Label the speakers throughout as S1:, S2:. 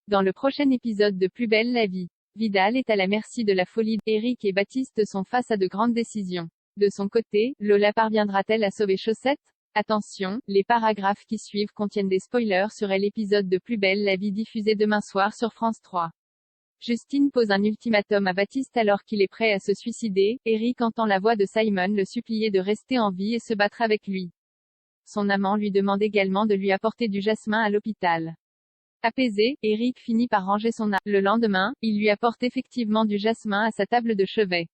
S1: Dans le prochain épisode de Plus belle la vie, Vidal est à la merci de la folie. Eric et Baptiste sont face à de grandes décisions. De son côté, Lola parviendra-t-elle à sauver Chaussette? Attention, les paragraphes qui suivent contiennent des spoilers sur l'épisode de Plus belle la vie diffusé demain soir sur France 3. Justine pose un ultimatum à Baptiste alors qu'il est prêt à se suicider. Eric entend la voix de Simon le supplier de rester en vie et se battre avec lui. Son amant lui demande également de lui apporter du jasmin à l'hôpital. Apaisé, Eric finit par ranger son arme. Le lendemain, il lui apporte effectivement du jasmin à sa table de chevet.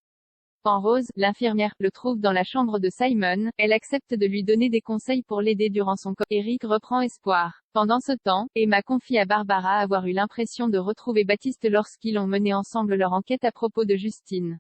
S1: Quand Rose, l'infirmière, le trouve dans la chambre de Simon, elle accepte de lui donner des conseils pour l'aider durant son coma. Eric reprend espoir. Pendant ce temps, Emma confie à Barbara avoir eu l'impression de retrouver Baptiste lorsqu'ils ont mené ensemble leur enquête à propos de Justine.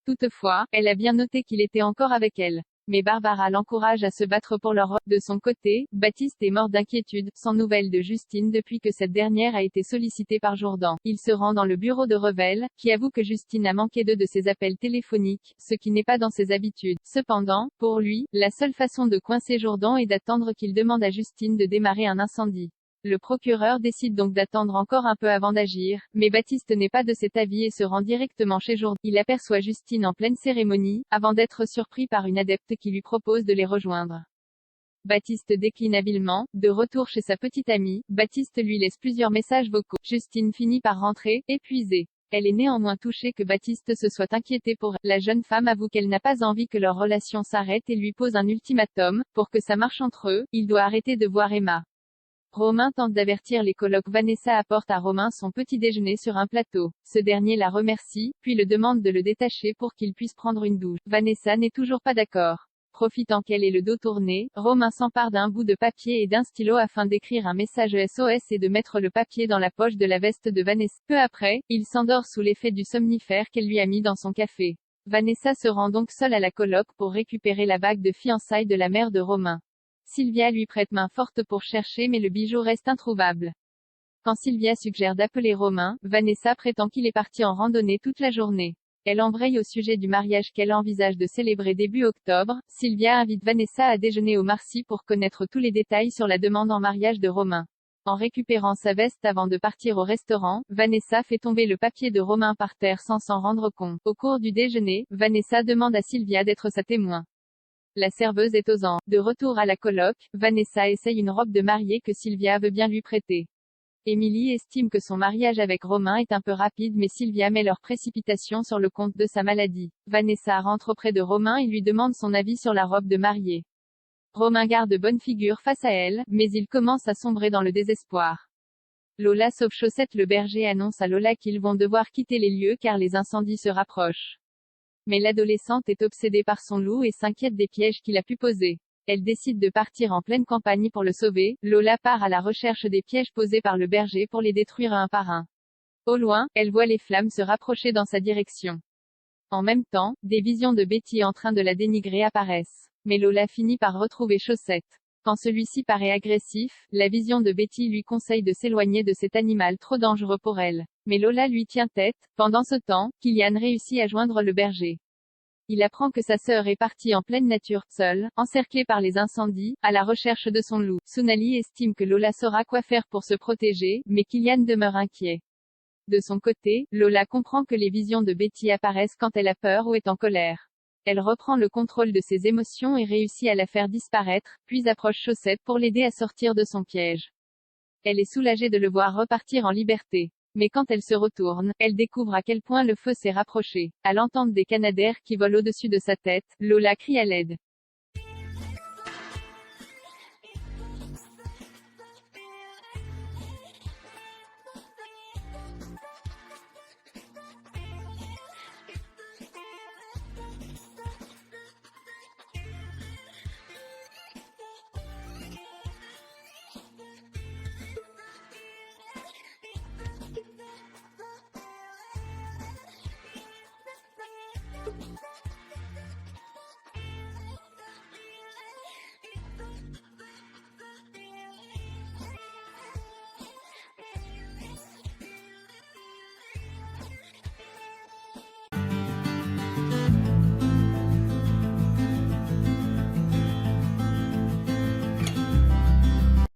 S1: Toutefois, elle a bien noté qu'il était encore avec elle. Mais Barbara l'encourage à se battre pour leur. De son côté, Baptiste est mort d'inquiétude, sans nouvelles de Justine depuis que cette dernière a été sollicitée par Jourdan. Il se rend dans le bureau de Revel, qui avoue que Justine a manqué de ses appels téléphoniques, ce qui n'est pas dans ses habitudes. Cependant, pour lui, la seule façon de coincer Jourdan est d'attendre qu'il demande à Justine de démarrer un incendie. Le procureur décide donc d'attendre encore un peu avant d'agir, mais Baptiste n'est pas de cet avis et se rend directement chez Jourdan. Il aperçoit Justine en pleine cérémonie, avant d'être surpris par une adepte qui lui propose de les rejoindre. Baptiste décline habilement. De retour chez sa petite amie, Baptiste lui laisse plusieurs messages vocaux. Justine finit par rentrer, épuisée. Elle est néanmoins touchée que Baptiste se soit inquiété pour elle. La jeune femme avoue qu'elle n'a pas envie que leur relation s'arrête et lui pose un ultimatum. Pour que ça marche entre eux, il doit arrêter de voir Emma. Romain tente d'avertir les colocs. Vanessa apporte à Romain son petit déjeuner sur un plateau. Ce dernier la remercie, puis le demande de le détacher pour qu'il puisse prendre une douche. Vanessa n'est toujours pas d'accord. Profitant qu'elle ait le dos tourné, Romain s'empare d'un bout de papier et d'un stylo afin d'écrire un message SOS et de mettre le papier dans la poche de la veste de Vanessa. Peu après, il s'endort sous l'effet du somnifère qu'elle lui a mis dans son café. Vanessa se rend donc seule à la coloc pour récupérer la bague de fiançailles de la mère de Romain. Sylvia lui prête main forte pour chercher mais le bijou reste introuvable. Quand Sylvia suggère d'appeler Romain, Vanessa prétend qu'il est parti en randonnée toute la journée. Elle embraye au sujet du mariage qu'elle envisage de célébrer début octobre. Sylvia invite Vanessa à déjeuner au Marcy pour connaître tous les détails sur la demande en mariage de Romain. En récupérant sa veste avant de partir au restaurant, Vanessa fait tomber le papier de Romain par terre sans s'en rendre compte. Au cours du déjeuner, Vanessa demande à Sylvia d'être sa témoin. La serveuse est aux anges. De retour à la coloc, Vanessa essaye une robe de mariée que Sylvia veut bien lui prêter. Émilie estime que son mariage avec Romain est un peu rapide mais Sylvia met leur précipitation sur le compte de sa maladie. Vanessa rentre auprès de Romain et lui demande son avis sur la robe de mariée. Romain garde bonne figure face à elle, mais il commence à sombrer dans le désespoir. Lola sauve Chaussette. Le berger annonce à Lola qu'ils vont devoir quitter les lieux car les incendies se rapprochent. Mais l'adolescente est obsédée par son loup et s'inquiète des pièges qu'il a pu poser. Elle décide de partir en pleine campagne pour le sauver. Lola part à la recherche des pièges posés par le berger pour les détruire un par un. Au loin, elle voit les flammes se rapprocher dans sa direction. En même temps, des visions de Betty en train de la dénigrer apparaissent. Mais Lola finit par retrouver Chaussette. Quand celui-ci paraît agressif, la vision de Betty lui conseille de s'éloigner de cet animal trop dangereux pour elle. Mais Lola lui tient tête. Pendant ce temps, Kylian réussit à joindre le berger. Il apprend que sa sœur est partie en pleine nature, seule, encerclée par les incendies, à la recherche de son loup. Sonali estime que Lola saura quoi faire pour se protéger, mais Kylian demeure inquiet. De son côté, Lola comprend que les visions de Betty apparaissent quand elle a peur ou est en colère. Elle reprend le contrôle de ses émotions et réussit à la faire disparaître, puis approche Chaussette pour l'aider à sortir de son piège. Elle est soulagée de le voir repartir en liberté. Mais quand elle se retourne, elle découvre à quel point le feu s'est rapproché. À l'entente des canadaires qui volent au-dessus de sa tête, Lola crie à l'aide.